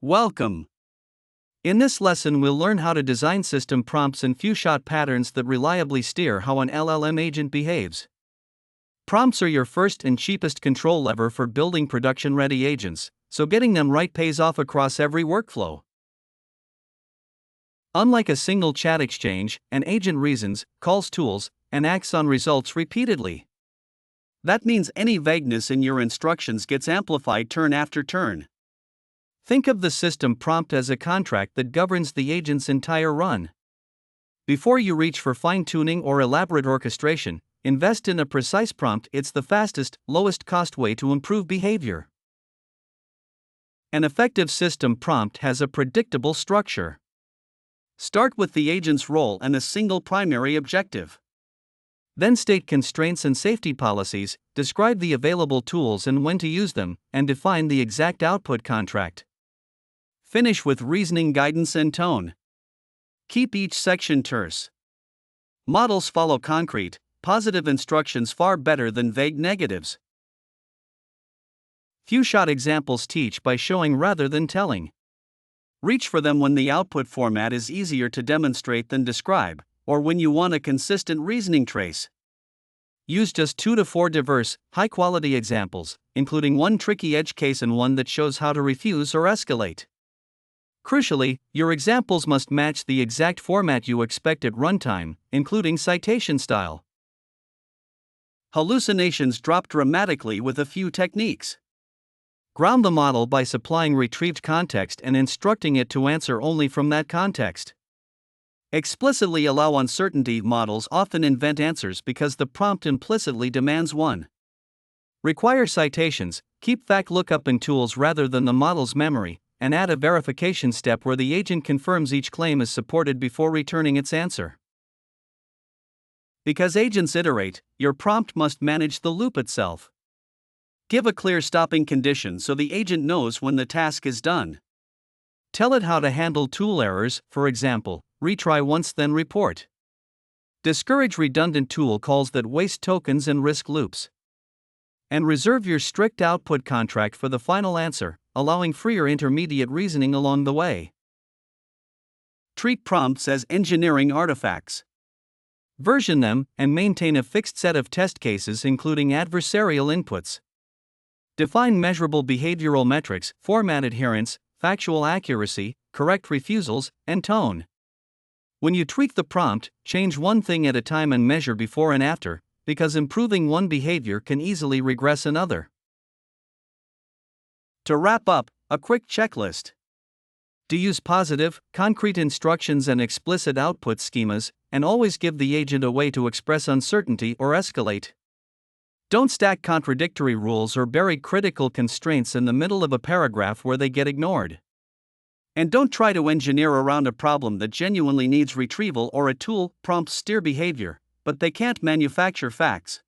Welcome! In this lesson we'll learn how to design system prompts and few-shot patterns that reliably steer how an LLM agent behaves. Prompts are your first and cheapest control lever for building production-ready agents, so getting them right pays off across every workflow. Unlike a single chat exchange, an agent reasons, calls tools, and acts on results repeatedly. That means any vagueness in your instructions gets amplified turn after turn. Think of the system prompt as a contract that governs the agent's entire run. Before you reach for fine-tuning or elaborate orchestration, invest in a precise prompt. It's the fastest, lowest-cost way to improve behavior. An effective system prompt has a predictable structure. Start with the agent's role and a single primary objective. Then state constraints and safety policies, describe the available tools and when to use them, and define the exact output contract. Finish with reasoning guidance and tone. Keep each section terse. Models follow concrete, positive instructions far better than vague negatives. Few-shot examples teach by showing rather than telling. Reach for them when the output format is easier to demonstrate than describe, or when you want a consistent reasoning trace. Use just 2 to 4 diverse, high-quality examples, including one tricky edge case and one that shows how to refuse or escalate. Crucially, your examples must match the exact format you expect at runtime, including citation style. Hallucinations drop dramatically with a few techniques. Ground the model by supplying retrieved context and instructing it to answer only from that context. Explicitly allow uncertainty. Models often invent answers because the prompt implicitly demands one. Require citations, keep fact lookup in tools rather than the model's memory, and add a verification step where the agent confirms each claim is supported before returning its answer. Because agents iterate, your prompt must manage the loop itself. Give a clear stopping condition so the agent knows when the task is done. Tell it how to handle tool errors, for example, retry once then report. Discourage redundant tool calls that waste tokens and risk loops. And reserve your strict output contract for the final answer, allowing freer intermediate reasoning along the way. Treat prompts as engineering artifacts. Version them and maintain a fixed set of test cases including adversarial inputs. Define measurable behavioral metrics, format adherence, factual accuracy, correct refusals, and tone. When you tweak the prompt, change one thing at a time and measure before and after, because improving one behavior can easily regress another. To wrap up, a quick checklist. Do use positive, concrete instructions and explicit output schemas, and always give the agent a way to express uncertainty or escalate. Don't stack contradictory rules or bury critical constraints in the middle of a paragraph where they get ignored. And don't try to engineer around a problem that genuinely needs retrieval or a tool. Prompts steer behavior, but they can't manufacture facts.